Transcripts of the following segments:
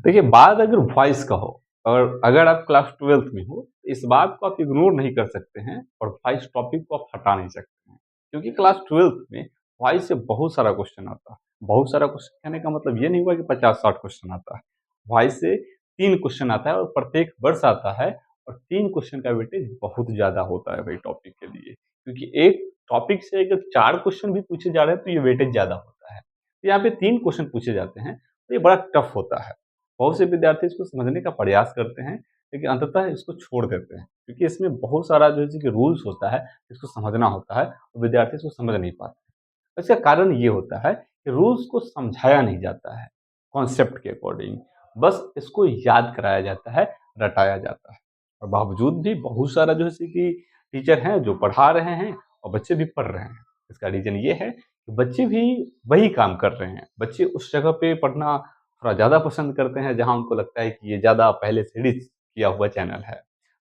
देखिए, बात अगर वॉइस का हो और अगर आप क्लास 12th में हो, तो इस बात को आप इग्नोर नहीं कर सकते हैं और वॉइस टॉपिक को आप हटा नहीं सकते हैं। क्योंकि क्लास 12th में वॉइस से बहुत सारा क्वेश्चन आता है। बहुत सारा क्वेश्चन कहने का मतलब ये नहीं हुआ कि 50-60 क्वेश्चन आता है। वॉइस से 3 क्वेश्चन आता है और प्रत्येक वर्ष आता है और 3 क्वेश्चन का वेटेज बहुत ज़्यादा होता है वही टॉपिक के लिए। क्योंकि एक टॉपिक से अगर 4 क्वेश्चन भी पूछे जा रहे हैं, तो ये वेटेज ज़्यादा होता है। तो यहाँ पे 3 क्वेश्चन पूछे जाते हैं, तो ये बड़ा टफ होता है। बहुत से विद्यार्थी इसको समझने का प्रयास करते हैं, लेकिन अंततः इसको छोड़ देते हैं, क्योंकि इसमें बहुत सारा जो है कि रूल्स होता है, इसको समझना होता है, और विद्यार्थी इसको समझ नहीं पाते। इसका कारण ये होता है कि रूल्स को समझाया नहीं जाता है कॉन्सेप्ट के अकॉर्डिंग, बस इसको याद कराया जाता है, रटाया जाता है। और बावजूद भी बहुत सारा जो है कि टीचर हैं जो पढ़ा रहे हैं और बच्चे भी पढ़ रहे हैं। इसका रीज़न ये है कि बच्चे भी वही काम कर रहे हैं। बच्चे उस जगह पे पढ़ना थोड़ा ज़्यादा पसंद करते हैं जहाँ उनको लगता है कि ये ज़्यादा पहले से रीच किया हुआ चैनल है।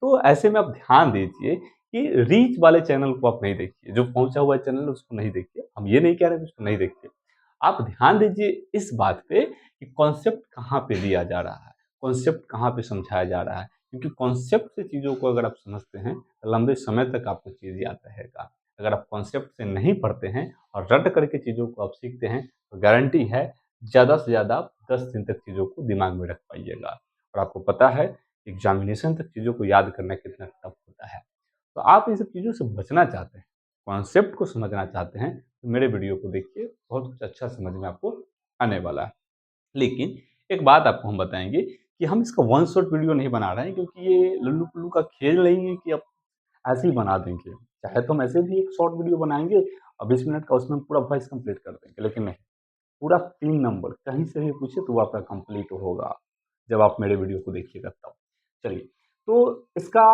तो ऐसे में आप ध्यान दीजिए कि रीच वाले चैनल को आप नहीं देखिए, जो पहुँचा हुआ चैनल है उसको नहीं देखिए। हम ये नहीं कह रहे कि उसको नहीं देखिए। आप ध्यान दीजिए इस बात पे कि कॉन्सेप्ट कहाँ पे दिया जा रहा है, कॉन्सेप्ट कहाँ पे समझाया जा रहा है। क्योंकि कॉन्सेप्ट से चीज़ों को अगर आप समझते हैं, तो लंबे समय तक आपको चीज़ याद रहेगा। अगर आप कॉन्सेप्ट से नहीं पढ़ते हैं और रट करके चीज़ों को आप सीखते हैं, तो गारंटी है ज़्यादा से ज़्यादा आप 10 दिन तक चीज़ों को दिमाग में रख पाइएगा। और आपको पता है एग्ज़ामिनेशन तक चीज़ों को याद करना कितना टफ होता है। तो आप इन सब चीज़ों से बचना चाहते हैं, कॉन्सेप्ट को समझना चाहते हैं, तो मेरे वीडियो को देखिए, बहुत कुछ अच्छा समझ में आपको आने वाला है। लेकिन एक बात आपको हम बताएँगे कि हम इसका वन शॉट वीडियो नहीं बना रहे हैं, क्योंकि ये लल्लू-पुल्लू का खेल नहीं है कि आप ऐसे ही बना देंगे। चाहे तो हम ऐसे भी एक शॉर्ट वीडियो बनाएँगे और 20 मिनट का उसमें पूरा वॉइस कंप्लीट कर देंगे, लेकिन नहीं, पूरा 3 नंबर कहीं से भी पूछे तो वो आपका कंप्लीट होगा, जब आप मेरे वीडियो को देखिएगा तब। चलिए, तो इसका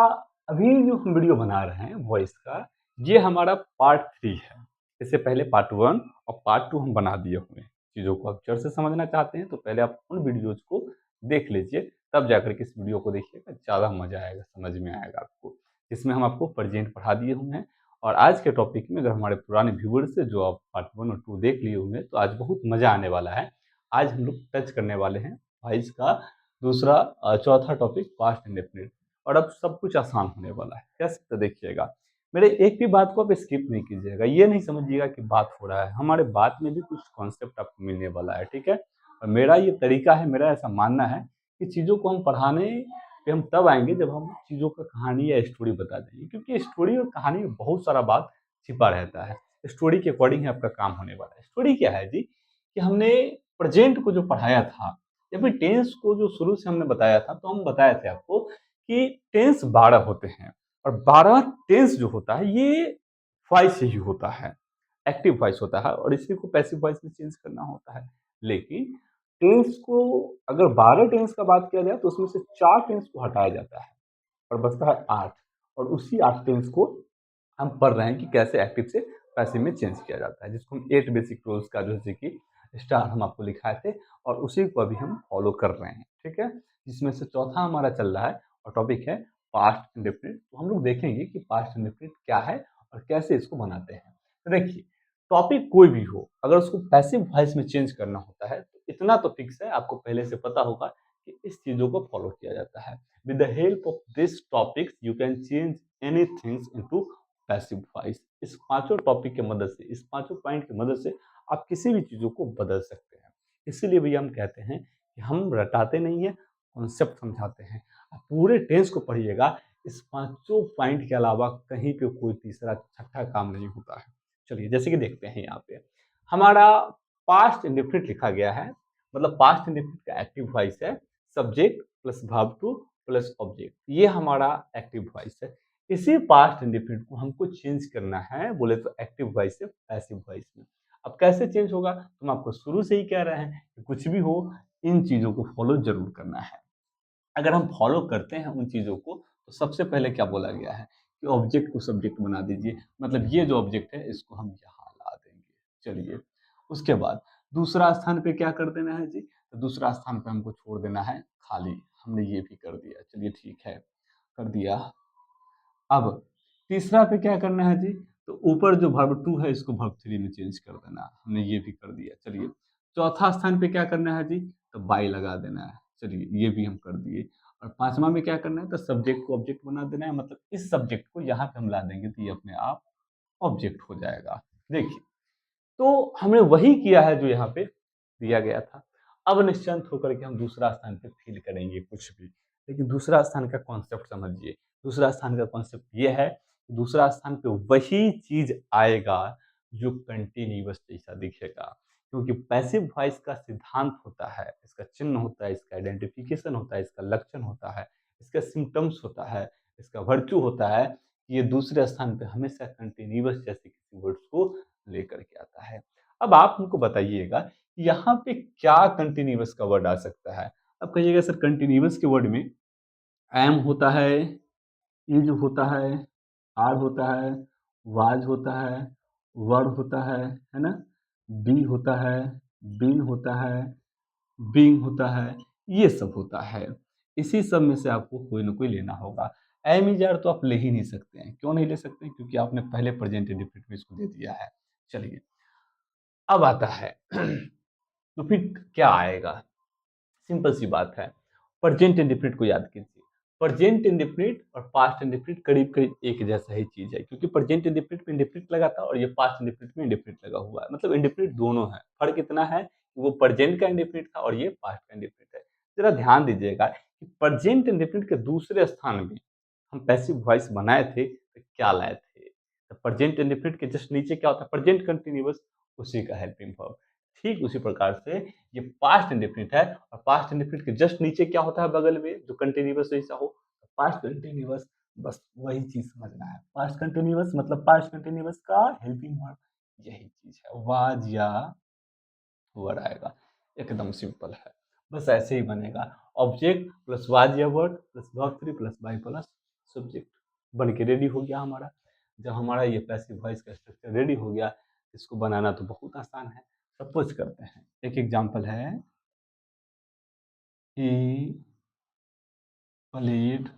अभी जो हम वीडियो बना रहे हैं वॉइस का, ये हमारा पार्ट 3 है। इससे पहले पार्ट 1 और पार्ट 2 हम बना दिए हुए हैं। चीज़ों को आप जड़ से समझना चाहते हैं, तो पहले आप उन वीडियोज़ को देख लीजिए, तब जाकर के इस वीडियो को देखिएगा, ज़्यादा मज़ा आएगा, समझ में आएगा आपको। इसमें हम आपको प्रेज़ेंट पढ़ा दिए हुए हैं। और आज के टॉपिक में अगर हमारे पुराने व्यूअर्स से जो आप पार्ट 1 और 2 देख लिए होंगे, तो आज बहुत मज़ा आने वाला है। आज हम लोग टच करने वाले हैं वॉइस का दूसरा चौथा टॉपिक पास्ट इंडेफिनिट, और अब सब कुछ आसान होने वाला है। कैसे? तो देखिएगा, मेरे एक भी बात को आप स्किप नहीं कीजिएगा। ये नहीं समझिएगा कि बात हो रहा है, हमारे बात में भी कुछ कॉन्सेप्ट आपको मिलने वाला है, ठीक है? और मेरा ये तरीका है, मेरा ऐसा मानना है कि चीज़ों को हम पढ़ाने पे हम तब आएँगे जब हम चीज़ों का कहानी या स्टोरी बता देंगे, क्योंकि स्टोरी और कहानी में बहुत सारा बात छिपा रहता है। स्टोरी के अकॉर्डिंग ही आपका काम होने वाला है। स्टोरी क्या है जी, कि हमने प्रेज़ेंट को जो पढ़ाया था या फिर टेंस को जो शुरू से हमने बताया था, तो हम बताए थे आपको कि टेंस 12 होते हैं और 12 टेंस जो होता है ये वॉइस से ही होता है। एक्टिव वॉइस होता है और इसी को पैसिव वॉइस में चेंज करना होता है। लेकिन टेंस को अगर 12 टेंस का बात किया जाए, तो उसमें से 4 टेंस को हटाया जाता है और बचता है 8, और उसी 8 टेंस को हम पढ़ रहे हैं कि कैसे एक्टिव से पैसिव में चेंज किया जाता है, जिसको हम 8 बेसिक रूल्स का जो है कि स्टार हम आपको लिखाए थे, और उसी को अभी हम फॉलो कर रहे हैं, ठीक है? जिसमें से चौथा हमारा चल रहा है और टॉपिक है पास्ट इंडेफिनिट। तो हम लोग देखेंगे कि पास्ट इंडेफिनिट क्या है और कैसे इसको बनाते हैं। तो देखिए, टॉपिक कोई भी हो, अगर उसको पैसिव वॉइस में चेंज करना होता है, तो इतना तो फिक्स है, आपको पहले से पता होगा कि इस चीज़ों को फॉलो किया जाता है। With the help of this topics you can change anythings into passive voice. इस पाँचों टॉपिक की मदद से, इस पाँचों पॉइंट की मदद से आप किसी भी चीज़ों को बदल सकते हैं। इसीलिए भैया हम कहते हैं कि हम रटाते नहीं हैं, कॉन्सेप्ट समझाते हैं। आप पूरे टेंस को पढ़िएगा, इस पाँचों पॉइंट के अलावा कहीं पे कोई तीसरा छठा काम नहीं होता है। चलिए, जैसे कि देखते हैं यहाँ पे, हमारा पास्ट इंडेफिनिट लिखा गया है, मतलब पास्ट इंडेफिनिट का एक्टिव वॉइस है subject plus verb two plus object, ये हमारा एक्टिव वॉइस है। इसी पास्ट इंडेफिनिट को हमको चेंज करना है, बोले तो एक्टिव वॉइस से पैसिव वॉइस में। अब कैसे चेंज होगा, तो हम आपको शुरू से ही कह रहे हैं कि कुछ भी हो, इन चीज़ों को फॉलो ज़रूर करना है। अगर हम फॉलो करते हैं उन चीज़ों को, तो सबसे पहले क्या बोला गया है कि ऑब्जेक्ट को सब्जेक्ट बना दीजिए, मतलब ये जो ऑब्जेक्ट है इसको हम यहाँ ला देंगे। चलिए, उसके बाद दूसरा स्थान पे क्या कर देना है जी, तो दूसरा स्थान पे हमको छोड़ देना है खाली। हमने ये भी कर दिया, चलिए ठीक है, कर दिया। अब तीसरा पे क्या करना है जी, तो ऊपर जो वर्ब टू है इसको वर्ब थ्री में चेंज कर देना, हमने ये भी कर दिया। चलिए, चौथा स्थान पे क्या करना है जी, तो बाय लगा देना है। चलिए ये भी हम कर दिए। और पांचवा में क्या करना है, तो सब्जेक्ट को ऑब्जेक्ट बना देना है, मतलब इस सब्जेक्ट को यहाँ पे हम ला देंगे तो ये अपने आप ऑब्जेक्ट हो जाएगा। देखिए, तो हमने वही किया है जो यहाँ पे दिया गया था। अब निश्चिंत होकर के हम दूसरा स्थान पे फिल करेंगे कुछ भी। लेकिन दूसरा स्थान का कॉन्सेप्ट समझिए। दूसरा स्थान का कॉन्सेप्ट ये है, दूसरा स्थान पे वही चीज आएगा जो कंटीन्यूअस जैसा दिखेगा। क्योंकि पैसिव वॉइस का सिद्धांत होता है, इसका चिन्ह होता है, इसका आइडेंटिफिकेशन होता है, इसका लक्षण होता है, इसका सिम्टम्स होता है, इसका वर्चू होता है कि ये दूसरे स्थान पे हमेशा कंटीन्यूअस जैसे किसी वर्ड्स को लेकर के आता है। अब आप हमको बताइएगा यहाँ पे क्या कंटीन्यूअस का वर्ड आ सकता है? अब कहिएगा सर कंटीन्यूअस के वर्ड में एम होता है, इज होता है, आर होता है, वाज होता है, वर होता है ना? बी होता है, बीन होता है, बीइंग होता है, ये सब होता है। इसी सब में से आपको कोई ना कोई लेना होगा। एम इज आर तो आप ले ही नहीं सकते हैं। क्यों नहीं ले सकते? क्योंकि आपने पहले प्रेजेंट इंडेफिनिट में इसको दे दिया है। चलिए, अब आता है तो फिर क्या आएगा? सिंपल सी बात है, प्रेजेंट इंडेफिनिट को याद कीजिए। प्रेजेंट इंडेफिनिट और पास्ट इंडेफिनिट करीब करीब एक जैसा ही चीज है, क्योंकि प्रेजेंट इंडेफिनिट में इंडेफिनिट लगा था और ये पास्ट इंडेफिनिट में इंडेफिनिट लगा हुआ है। मतलब इंडेफिनिट दोनों है, फर्क इतना है कि वो प्रेजेंट का इंडेफिनिट था और ये पास्ट का इंडेफिनिट है। जरा ध्यान दीजिएगा कि प्रेजेंट इंडेफिनिट के दूसरे स्थान में हम पैसिव वॉइस बनाए थे तो क्या लाए थे? तो प्रेजेंट इंडेफिनिट के जस्ट नीचे क्या होता है? प्रेजेंट कंटिन्यूअस, उसी का हेल्पिंग वर्ब। ठीक उसी प्रकार से ये पास्ट इंडेफिनिट है और पास्ट इंडेफिनिट के जस्ट नीचे क्या होता है बगल में जो कंटिन्यूअस जैसा हो? पास्ट कंटिन्यूअस, बस वही चीज समझना है। पास्ट कंटिन्यूअस मतलब पास्ट कंटिन्यूअस का हेल्पिंग वर्ब यही चीज है, वाज या वर आएगा। एकदम सिंपल है, बस ऐसे ही बनेगा। ऑब्जेक्ट प्लस वाज या word plus verb three plus by plus subject बन के रेडी हो गया हमारा। जब हमारा ये पैसिव वॉइस का स्ट्रक्चर रेडी हो गया, इसको बनाना तो बहुत आसान है। सपोज करते हैं, एक एग्जांपल है, ही प्लेड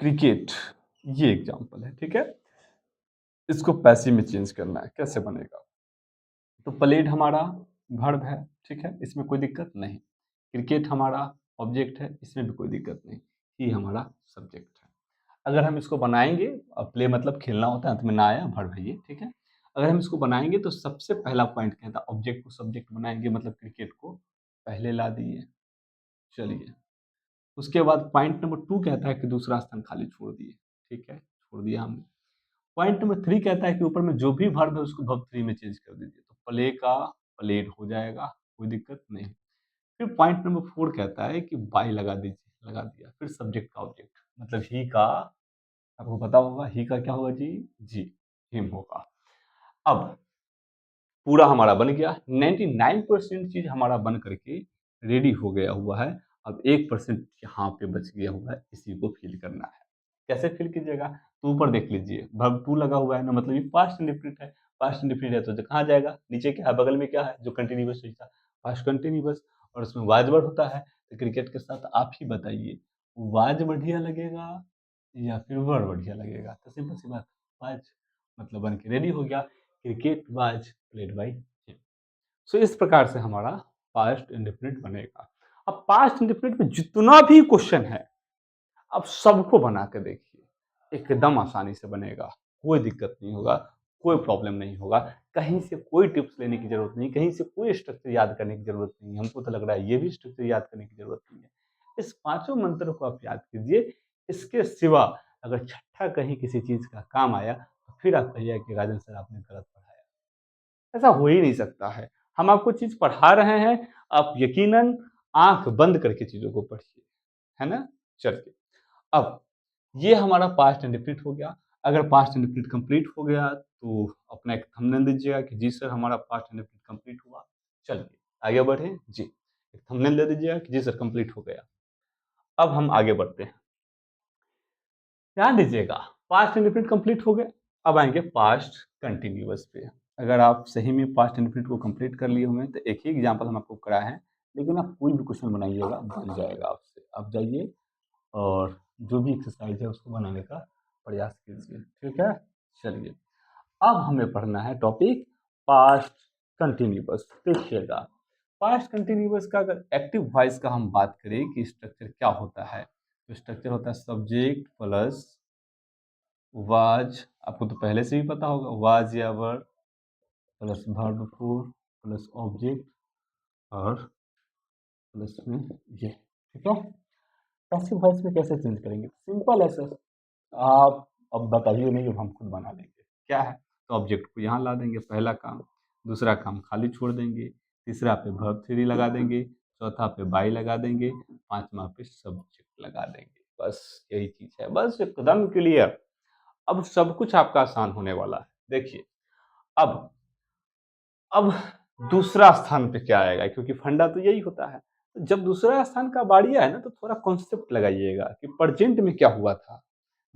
क्रिकेट, ये एग्जांपल है, ठीक है। इसको पैसिव में चेंज करना है, कैसे बनेगा? तो प्लेड हमारा वर्ब है, ठीक है, इसमें कोई दिक्कत नहीं। क्रिकेट हमारा ऑब्जेक्ट है, इसमें भी कोई दिक्कत नहीं। ही हमारा सब्जेक्ट है। अगर हम इसको बनाएंगे, प्ले मतलब खेलना होता है, अंत में ना आया वर्ब है ये, ठीक है। अगर हम इसको बनाएंगे तो सबसे पहला पॉइंट कहता है ऑब्जेक्ट को सब्जेक्ट बनाएंगे, मतलब क्रिकेट को पहले ला दिए। चलिए, उसके बाद पॉइंट नंबर 2 कहता है कि दूसरा स्थान खाली छोड़ दिए, ठीक है, छोड़ दिया हमने। पॉइंट नंबर 3 कहता है कि ऊपर में जो भी वर्ब है उसको वर्ब 3 में चेंज कर दीजिए, तो प्ले का प्लेड हो जाएगा, कोई दिक्कत नहीं। फिर पॉइंट नंबर 4 कहता है कि बाय लगा दीजिए, लगा दिया, फिर सब्जेक्ट का ऑब्जेक्ट, मतलब ही का, आपको पता होगा ही का क्या होगा जी? जी, हिम होगा। अब पूरा हमारा बन गया, 99% चीज हमारा बन करके रेडी हो गया हुआ है। अब 1% यहाँ पे बच गया हुआ है, इसी को फिल करना है। कैसे फिल कीजिएगा? तो ऊपर देख लीजिए, वर्ब टू लगा हुआ है ना, मतलब ये पास्ट इंडेफिनिट है। पास्ट इंडेफिनिट है तो कहाँ जाएगा? नीचे क्या है, बगल में क्या है जो कंटिन्यूअस था? Past continuous. और उसमें वाज वर्ड होता है, तो क्रिकेट के साथ आप ही बताइए, वाज बढ़िया लगेगा या फिर वर्ड बढ़िया लगेगा? तो सिंपल सी बात, वाज, मतलब बन के रेडी हो गया, cricket was played by him. So इस प्रकार से हमारा पास्ट इंडेफिनिट बनेगा। अब पास्ट इंडेफिनिट में जितना भी क्वेश्चन है, अब सबको बना के देखिए, एकदम आसानी से बनेगा, कोई दिक्कत नहीं होगा, कोई प्रॉब्लम नहीं होगा। कहीं से कोई टिप्स लेने की जरूरत नहीं, कहीं से कोई स्ट्रक्चर याद करने की जरूरत नहीं। हमको तो लग रहा है ये भी स्ट्रक्चर याद करने की जरूरत नहीं है। इस पांचों मंत्रों को आप याद कीजिए। इसके सिवा अगर छठा कहीं किसी चीज का काम आया तो फिर आप कहिए कि राजन सर आपने गलत पढ़ाया। ऐसा हो ही नहीं सकता है। हम आपको चीज पढ़ा रहे हैं, आप यकीनन आंख बंद करके चीजों को पढ़िए, है ना? चलिए, अब ये हमारा पास्ट इंडेफिनिट हो गया। अगर पास्ट इंडेफिनिट कंप्लीट हो गया तो अपना एक थंबनेल दीजिएगा कि जी सर हमारा पास्ट इंडेफिनिट कंप्लीट हुआ। चलिए आगे बढ़े जी, एक थंबनेल दे दीजिएगा कि जी सर कंप्लीट हो गया। अब हम आगे बढ़ते हैं, ध्यान दीजिएगा, पास्ट इंडेफिनिट कंप्लीट हो गया। अब आएंगे पास्ट कंटिन्यूअस पे। अगर आप सही में पास्ट इंडेफिनिट को कंप्लीट कर लिए होंगे तो एक ही एग्जांपल हम आपको कराए हैं, लेकिन आप कोई भी क्वेश्चन बनाइएगा बन जाएगा आपसे। आप जाइए और जो भी एक्सरसाइज है उसको बनाने का प्रयास कीजिए, ठीक है। चलिए, अब हमें पढ़ना है टॉपिक पास्ट कंटिन्यूअस। देखिएगा, पास्ट कंटिन्यूअस का अगर एक्टिव वॉइस का हम बात करें कि स्ट्रक्चर क्या होता है, तो स्ट्रक्चर होता है सब्जेक्ट प्लस वाज, आपको तो पहले से ही पता होगा, वाज या वर plus verb four plus object और प्लस में ये, ठीक है। पैसिव वॉइस में कैसे चेंज करेंगे? सिंपल है सर, आप अब बताइए नहीं, अब हम खुद बना लेंगे। क्या है? तो ऑब्जेक्ट को यहाँ ला देंगे, पहला काम। दूसरा काम खाली छोड़ देंगे। तीसरा पे वर्ब थ्री लगा देंगे। चौथा पे बाई लगा देंगे। पांचवा पे सब्जेक्ट लगा देंगे। बस यही चीज है, बस एकदम क्लियर। अब सब कुछ आपका आसान होने वाला है। देखिए, अब अब दूसरा स्थान पे क्या आएगा, क्योंकि फंडा तो यही होता है। तो जब दूसरा स्थान का बारी आए ना, तो थोड़ा कॉन्सेप्ट लगाइएगा कि प्रेजेंट में क्या हुआ था।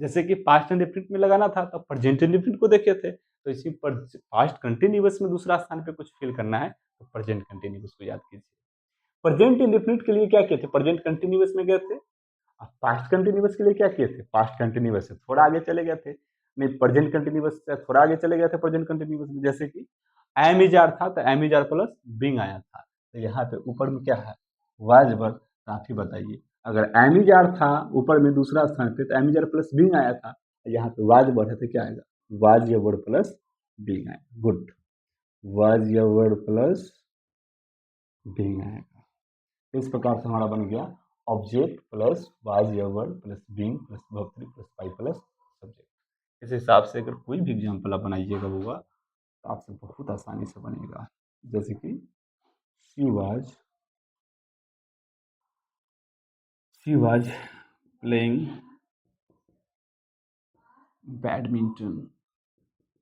जैसे कि पास्ट एंड इंडेफिनिट में लगाना था, तो प्रेजेंट इंडेफिनिट को देखे थे, तो इसी पर पास्ट कंटिन्यूअस में दूसरा स्थान पे कुछ फिल करना है, तो प्रेजेंट कंटिन्यूअस को याद कीजिए। प्रेजेंट इंडेफिनिट के लिए क्या किए थे? प्रेजेंट कंटिन्यूअस में गए थे। अब पास्ट कंटिन्यूअस के लिए क्या किए थे? पास्ट कंटिन्यूअस से थोड़ा आगे चले गए थे। नहीं, प्रेजेंट कंटिन्यूअस से थोड़ा आगे चले गए थे प्रेजेंट कंटिन्यूअस में। जैसे कि एम इज आर था, तो am is are plus being आया था। तो यहाँ पे ऊपर में क्या है? Was verb. तो आप ही बताइए, अगर एम इज आर था ऊपर में दूसरा स्थान पे, तो am is are plus being आया था। तो यहाँ पे वाज वर्ड है, तो क्या आएगा? वाज या वर्ड प्लस बीइंग आएगा। गुड, वाज या वर्ड प्लस बीइंग आएगा। तो इस प्रकार से हमारा बन गया ऑब्जेक्ट प्लस वाज या word plus being plus verb three plus pi plus subject. इस हिसाब से अगर कोई भी एग्जाम्पल आप बनाइएगा होगा, तो आपसे बहुत आसानी से बनेगा। जैसे कि शी वाज प्लेइंग बैडमिंटन,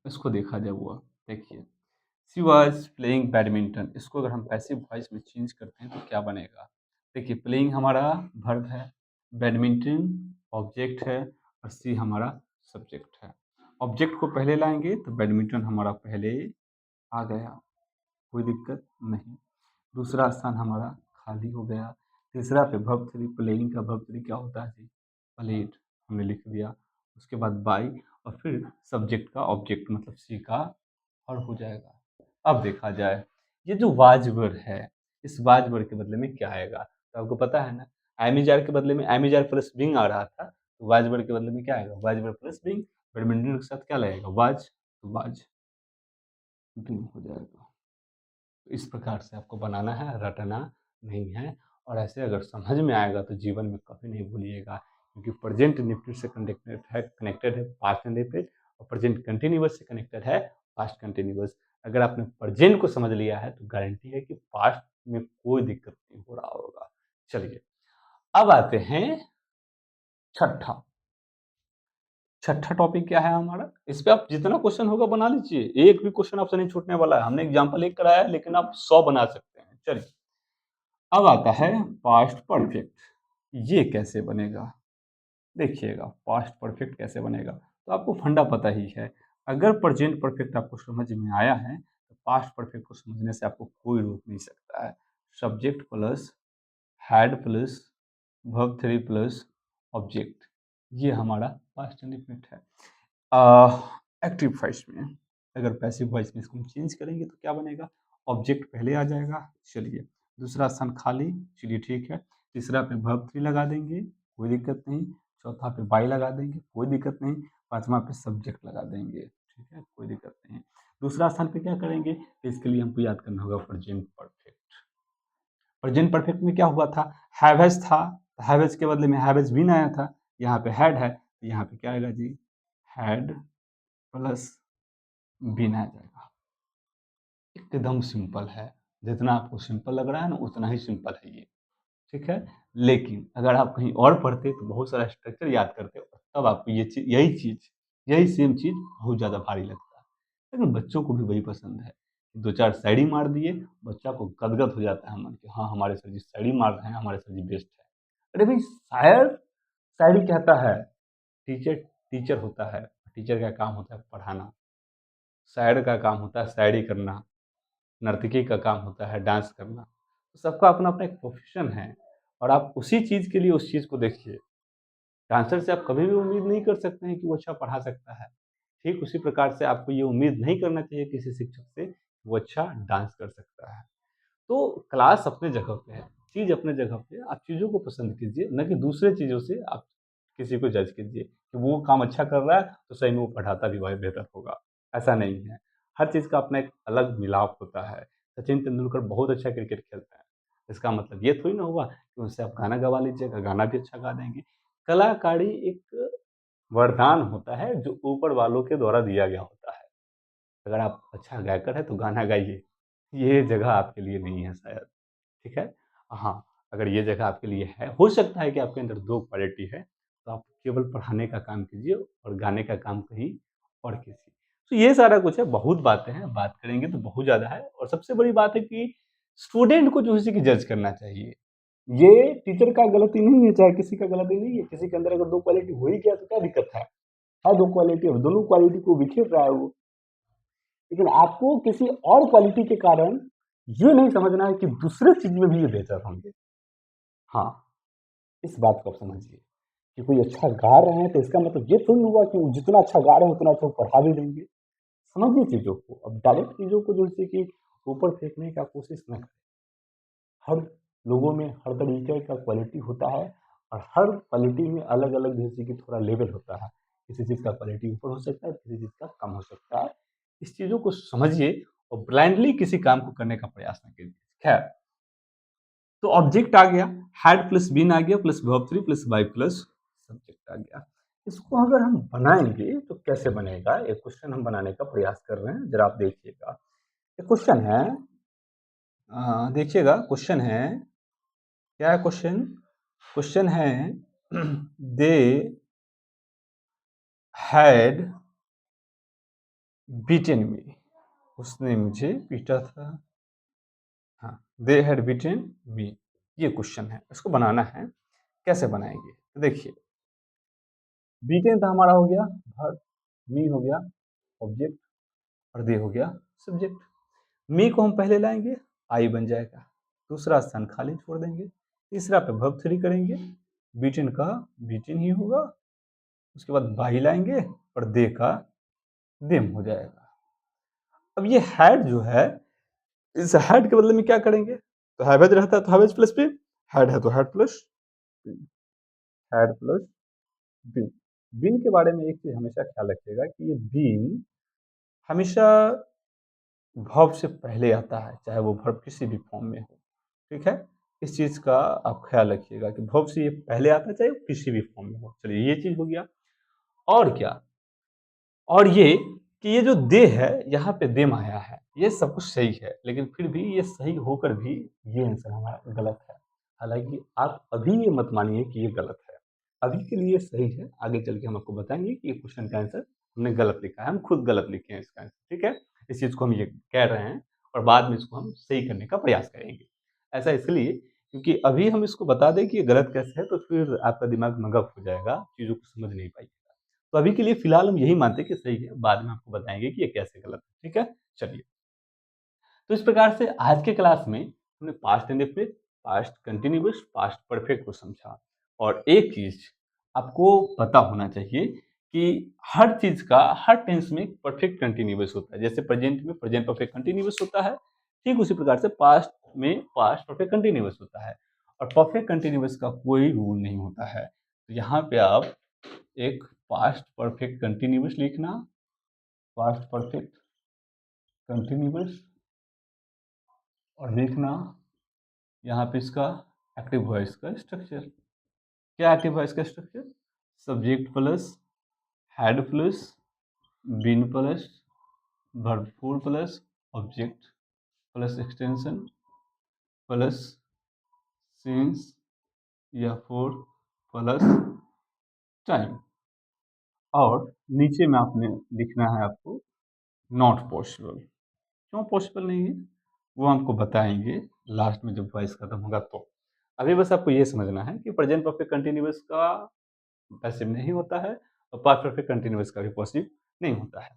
इसको देखा जाए हुआ। देखिए, शी वाज प्लेइंग बैडमिंटन, इसको अगर हम पैसिव वॉइस में चेंज करते हैं तो क्या बनेगा? देखिए, प्लेइंग हमारा वर्ब है, बैडमिंटन ऑब्जेक्ट है, और सी हमारा सब्जेक्ट है। ऑब्जेक्ट को पहले लाएंगे तो बैडमिंटन हमारा पहले आ गया, कोई दिक्कत नहीं। दूसरा स्थान हमारा खाली हो गया। तीसरा पे वर्ब थ्री, प्लेइंग का वर्ब थ्री क्या होता है जी? प्लेड, हमने लिख दिया। उसके बाद बाई, और फिर सब्जेक्ट का ऑब्जेक्ट मतलब सी का और हो जाएगा। अब देखा जाए, ये जो वाजवर है, इस वाजवर के बदले में क्या आएगा? तो आपको पता है ना, एमिजार के बदले में एमिजार प्लस बिंग आ रहा था, तो वाजवर के बदले में क्या आएगा? वाजवर प्लस बिंग। बैडमिंटन के साथ क्या लगेगा? वाज, तो वाज बिंग हो जाएगा। तो इस प्रकार से आपको बनाना है, रटना नहीं है। और ऐसे अगर समझ में आएगा तो जीवन में कभी नहीं भूलिएगा, क्योंकि प्रेजेंट इंडेफिनिट से कनेक्टेड है पास्ट इंडेफिनिट, और प्रेजेंट कंटिन्यूअस से कनेक्टेड है पास्ट कंटिन्यूअस। अगर आपने प्रेजेंट को समझ लिया है तो गारंटी है कि पास्ट में कोई दिक्कत नहीं हो रहा होगा। चलिए, अब आते हैं छठा। छठा टॉपिक क्या है हमारा? इस पे आप जितना क्वेश्चन होगा बना लीजिए, एक भी क्वेश्चन आपसे नहीं छूटने वाला है। हमने एग्जाम्पल एक कराया है, लेकिन आप 100 बना सकते हैं। चलिए, अब आता है पास्ट परफेक्ट। ये कैसे बनेगा? देखिएगा, पास्ट परफेक्ट कैसे बनेगा, तो आपको फंडा पता ही है। अगर प्रेजेंट परफेक्ट आपको समझ में आया है, तो पास्ट परफेक्ट को समझने से आपको कोई रोक नहीं सकता है। Subject plus had plus verb three plus object, ये हमारा पास्ट इंडेफिनिट है। एक्टिव वॉइस में, अगर पैसिव वॉइस में इसको हम चेंज करेंगे तो क्या बनेगा? ऑब्जेक्ट पहले आ जाएगा। चलिए, दूसरा स्थान खाली, चलिए ठीक है। तीसरा पे वर्ब थ्री लगा देंगे, कोई दिक्कत नहीं। चौथा पे बाई लगा देंगे, कोई दिक्कत नहीं। पांचवा पे सब्जेक्ट लगा देंगे, ठीक है, कोई दिक्कत नहीं। दूसरा स्थान पे क्या करेंगे? तो इसके लिए हमको याद करना होगा प्रेजेंट परफेक्ट। प्रेजेंट परफेक्ट में क्या हुआ था? हैवेज था, हैवेज के बदले में हैवेज बीन आया था। यहाँ पे हैड है, तो यहाँ पे क्या आएगा जी? हैड प्लस बीन आ जाएगा। एकदम सिंपल है, जितना आपको सिंपल लग रहा है ना, उतना ही सिंपल है ये, ठीक है। लेकिन अगर आप कहीं और पढ़ते तो बहुत सारा स्ट्रक्चर याद करते, तब आपको ये चीज, यही सेम चीज बहुत ज्यादा भारी लगता है। लेकिन बच्चों को भी वही पसंद है, दो चार शायरी मार दिए, बच्चा को गदगद हो जाता है मन कि हाँ, हमारे सर जी शायरी मार रहे हैं, हमारे सर जी बेस्ट है। अरे भाई, शायर शायरी कहता है, टीचर टीचर होता है, टीचर का काम होता है पढ़ाना। शायर का काम होता है शायरी करना, नर्तकी का काम होता है डांस करना। तो सबका अपना अपना एक प्रोफेशन है, और आप उसी चीज़ के लिए उस चीज़ को देखिए। डांसर से आप कभी भी उम्मीद नहीं कर सकते हैं कि वो अच्छा पढ़ा सकता है। ठीक उसी प्रकार से आपको ये उम्मीद नहीं करना चाहिए किसी शिक्षक से कि वो अच्छा डांस कर सकता है। तो क्लास अपने जगह पे है, चीज़ अपने जगह पे है, आप चीज़ों को पसंद कीजिए, ना कि दूसरे चीज़ों से आप किसी को जज कीजिए कि वो काम अच्छा कर रहा है, तो सही में वो पढ़ाता भी वही बेहतर होगा, ऐसा नहीं है। हर चीज़ का अपना एक अलग मिलाप होता है। सचिन तेंदुलकर बहुत अच्छा क्रिकेट खेलते हैं, इसका मतलब ये थोड़ी ना हुआ कि उनसे आप गाना गवा लीजिएगा, गाना भी अच्छा गा देंगे। कलाकारी एक वरदान होता है जो ऊपर वालों के द्वारा दिया गया होता है। अगर आप अच्छा गायकर हैं तो गाना गाइए, ये जगह आपके लिए नहीं है शायद, ठीक है? हाँ, अगर ये जगह आपके लिए है, हो सकता है कि आपके अंदर 2 क्वालिटी है, तो आप केवल पढ़ाने का काम कीजिए और गाने का काम कहीं और कीजिए। तो ये सारा कुछ है, बहुत बातें हैं, बात करेंगे तो बहुत ज़्यादा है और सबसे बड़ी बात है कि स्टूडेंट को जो है कि जज करना चाहिए। ये टीचर का गलती नहीं है, चाहे किसी का गलती नहीं है, किसी के अंदर अगर 2 क्वालिटी हो ही गया तो क्या दिक्कत है? 2 क्वालिटी, अब दोनों क्वालिटी को बिखेर रहा है वो। लेकिन आपको किसी और क्वालिटी के कारण ये नहीं समझना है कि दूसरे चीज़ में भी ये बेहतर होंगे। हाँ, इस बात को आप समझिए कि कोई अच्छा गा रहे हैं तो इसका मतलब ये थोड़ी हुआ कि वो जितना अच्छा गा रहे हैं उतना अच्छा वो पढ़ा भी देंगे। समझिए चीज़ों को, अब डायरेक्ट चीज़ों को जैसे कि ऊपर फेंकने का कोशिश ना करें। हर लोगों में हर तरीके का क्वालिटी होता है और हर क्वालिटी में अलग-अलग जैसे कि थोड़ा लेवल होता है। किसी चीज़ का क्वालिटी ऊपर हो सकता है, किसी चीज़ का कम हो सकता है। इस चीज़ों को समझिए और ब्लाइंडली किसी काम को करने का प्रयास ना कीजिए। खैर, तो ऑब्जेक्ट आ गया, हैड प्लस बीन आ गया plus verb 3 plus by plus subject आ गया। इसको अगर हम बनाएँगे तो कैसे बनेगा? एक क्वेश्चन हम बनाने का प्रयास कर रहे हैं, ज़रा आप देखिएगा। एक क्वेश्चन है, देखिएगा क्वेश्चन है, क्या है क्वेश्चन? क्वेश्चन है दे हैड बीटन मी, उसने मुझे पीटा था। हाँ, दे हैड बीटन मी, ये क्वेश्चन है, इसको बनाना है। कैसे बनाएंगे? तो देखिए, बीटन था हमारा हो गया वर्ब, मी हो गया ऑब्जेक्ट और दे हो गया सब्जेक्ट। मी को हम पहले लाएंगे, आई बन जाएगा, दूसरा स्थान खाली छोड़ देंगे, तीसरा पे वर्ब 3 करेंगे, बीटन का बीटन ही होगा, उसके बाद बाई लाएंगे और दे का देम हो जाएगा। अब ये हैड जो है, इस हैड के बदले में क्या करेंगे? तो हैवेज रहता है तो हैवेज प्लस बी, हैड है तो had plus be, had plus be. Been के बारे में एक चीज हमेशा ख्याल रखिएगा कि ये बीन हमेशा वर्ब से पहले आता है, चाहे वो वर्ब किसी भी फॉर्म में हो, ठीक है? इस चीज का आप ख्याल रखिएगा कि वर्ब से ये पहले आता है, चाहे वो किसी भी फॉर्म में हो। चलिए, ये चीज हो गया। और क्या? और ये कि ये जो दे है, यहाँ पे देम आया है, ये सब कुछ सही है, लेकिन फिर भी ये सही होकर भी ये आंसर हमारा गलत है। हालाँकि आप अभी ये मत मानिए कि ये गलत है। अभी के लिए सही है, आगे चल के हम आपको बताएँगे कि ये क्वेश्चन का आंसर हमने गलत लिखा है, हम खुद गलत लिखे हैं इसका आंसर, ठीक है? इस चीज़ को हम ये कह रहे हैं और बाद में इसको हम सही करने का प्रयास करेंगे। ऐसा इसलिए क्योंकि अभी हम इसको बता दें कि ये गलत कैसे है, तो फिर आपका दिमाग मगप हो जाएगा, चीज़ों को समझ नहीं पाइएगा। तो अभी के लिए फिलहाल हम यही मानते हैं कि सही है, बाद में आपको बताएँगे कि ये कैसे गलत है, ठीक है? चलिए, तो इस प्रकार से आज के क्लास में हमने past indefinite, past continuous, past perfect को समझा। और एक चीज़ आपको पता होना चाहिए कि हर चीज़ का हर टेंस में परफेक्ट कंटीन्यूअस होता है। जैसे प्रेजेंट में प्रेजेंट परफेक्ट कंटीन्यूअस होता है, ठीक उसी प्रकार से पास्ट में पास्ट परफेक्ट कंटीन्यूअस होता है। और परफेक्ट कंटीन्यूअस का कोई रूल नहीं होता है। तो यहाँ पे आप एक पास्ट परफेक्ट कंटीन्यूअस लिखना, पास्ट परफेक्ट कंटीन्यूअस, और लिखना यहाँ पे इसका एक्टिव वॉइस का स्ट्रक्चर। क्या एक्टिव वॉइस का स्ट्रक्चर? Subject plus had plus been plus verb 4 plus object plus extension plus since या फोर प्लस टाइम। और नीचे में आपने लिखना है आपको नॉट पॉसिबल। क्यों पॉसिबल नहीं है, वो हमको बताएंगे लास्ट में जब वॉइस खत्म होगा तो। अभी बस आपको ये समझना है कि प्रेजेंट परफेक्ट कंटिन्यूअस का पैसिव नहीं होता है और पास्ट परफेक्ट कंटिन्यूअस का भी पॉसिव नहीं होता है।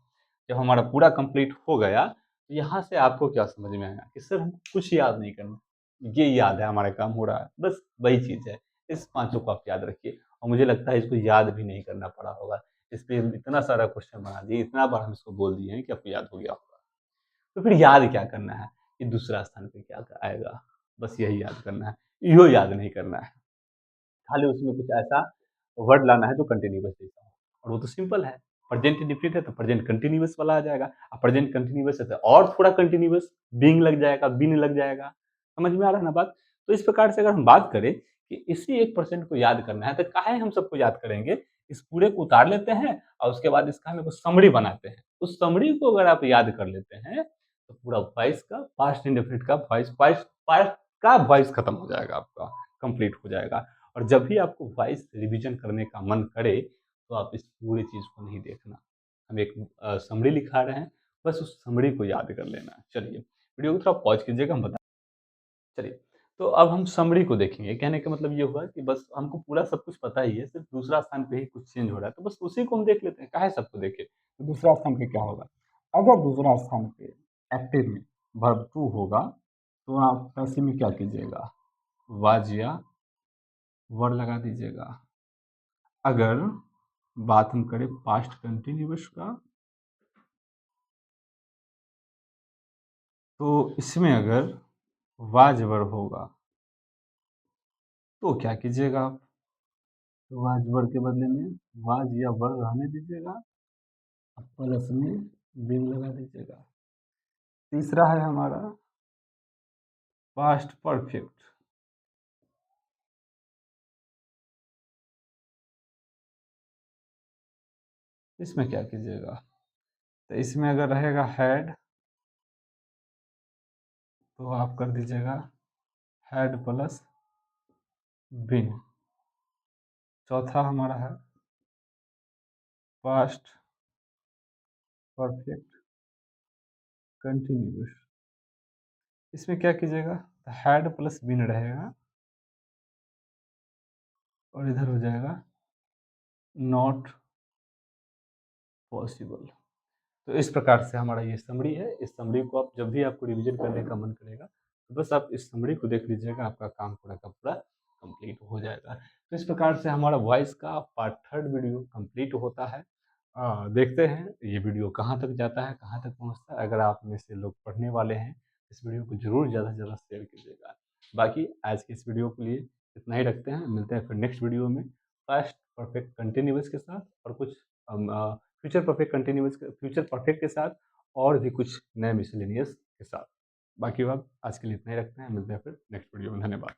जब हमारा पूरा कंप्लीट हो गया तो यहाँ से आपको क्या समझ में आया कि सर हमको कुछ याद नहीं करना, ये याद है हमारा काम हो रहा है, बस वही चीज़ है। इस पांचों को आप याद रखिए और मुझे लगता है इसको याद भी नहीं करना पड़ा होगा, इसलिए हम इतना सारा क्वेश्चन बना दिए, इतना बार हम इसको बोल दिए हैं कि आपको याद हो गया होगा। तो फिर याद क्या करना है? कि दूसरा स्थान पे क्या आएगा, बस यही याद करना है, इहो याद नहीं करना है। खाली उसमें कुछ ऐसा वर्ड लाना है जो कंटीन्यूअस जैसा हो और वो तो सिंपल है। प्रेजेंट इंडेफिनिट है तो प्रेजेंट कंटीन्यूअस वाला आ जाएगा, प्रेजेंट कंटीन्यूअस है तो और थोड़ा कंटीन्यूअस बीइंग लग जाएगा, बीन लग जाएगा। समझ में आ रहा है ना बात? तो इस प्रकार से अगर हम बात करें कि इसी 1% को याद करना है तो काहे हम सबको याद करेंगे? इस पूरे को उतार लेते हैं और उसके बाद इसका हम एक समरी बनाते हैं। उस समरी को अगर आप याद कर लेते हैं तो पूरा वॉइस का पास्ट इंडेफिनिट का वॉइस पास्ट का वॉइस खत्म हो जाएगा आपका, कंप्लीट हो जाएगा। और जब भी आपको वॉइस रिवीजन करने का मन करे तो आप इस पूरी चीज़ को नहीं देखना। हम एक समरी लिखा रहे हैं, बस उस समरी को याद कर लेना है। चलिए, वीडियो को थोड़ा पॉज़ कीजिएगा, हम बता चलिए, तो अब हम समरी को देखेंगे। कहने का मतलब ये हुआ कि बस हमको पूरा सब कुछ पता ही है, सिर्फ़ दूसरा स्थान पे ही कुछ चेंज हो रहा है, तो बस उसी को हम देख लेते हैं, काहे सबको देखें? तो दूसरा स्थान पे क्या होगा? अगर दूसरा स्थान पे एक्टिव में वर्ब टू होगा, तो आप ऐसे में क्या कीजिएगा? वाज या वर लगा दीजिएगा। अगर बात हम करें पास्ट कंटिन्यूअस का, तो इसमें अगर वाज वर होगा, तो क्या कीजिएगा आप? तो वाज वर के बदले में वाज या वर रहने दीजिएगा, प्लस में बिन लगा दीजिएगा। तीसरा है हमारा पास्ट परफेक्ट। इसमें क्या कीजिएगा? तो इसमें अगर रहेगा हैड, तो आप कर दीजिएगा हैड प्लस बिन। चौथा हमारा है पास्ट परफेक्ट कंटिन्यूअस। इसमें क्या कीजिएगा? तो हैड प्लस बिन रहेगा और इधर हो जाएगा नॉट पॉसिबल। तो इस प्रकार से हमारा ये समरी है। इस समरी को आप जब भी आपको रिवीजन करने का मन करेगा, तो बस आप इस समरी को देख लीजिएगा, आपका काम पूरा का पूरा कंप्लीट हो जाएगा। तो इस प्रकार से हमारा वॉइस का पार्ट 3 वीडियो कंप्लीट होता है। देखते हैं ये वीडियो कहाँ तक जाता है, कहाँ तक पहुँचता है। अगर आप में से लोग पढ़ने वाले हैं, इस वीडियो को ज़रूर ज़्यादा से ज़्यादा शेयर कीजिएगा। बाकी आज की इस वीडियो के लिए इतना ही रखते हैं। मिलते हैं फिर नेक्स्ट वीडियो में पास्ट परफेक्ट कंटिन्यूअस के साथ और कुछ फ्यूचर परफेक्ट के साथ और भी कुछ नए मिसलेनियस के साथ। बाकी बात आज के लिए इतना ही रखते हैं। मिलते हैं फिर नेक्स्ट वीडियो में। धन्यवाद।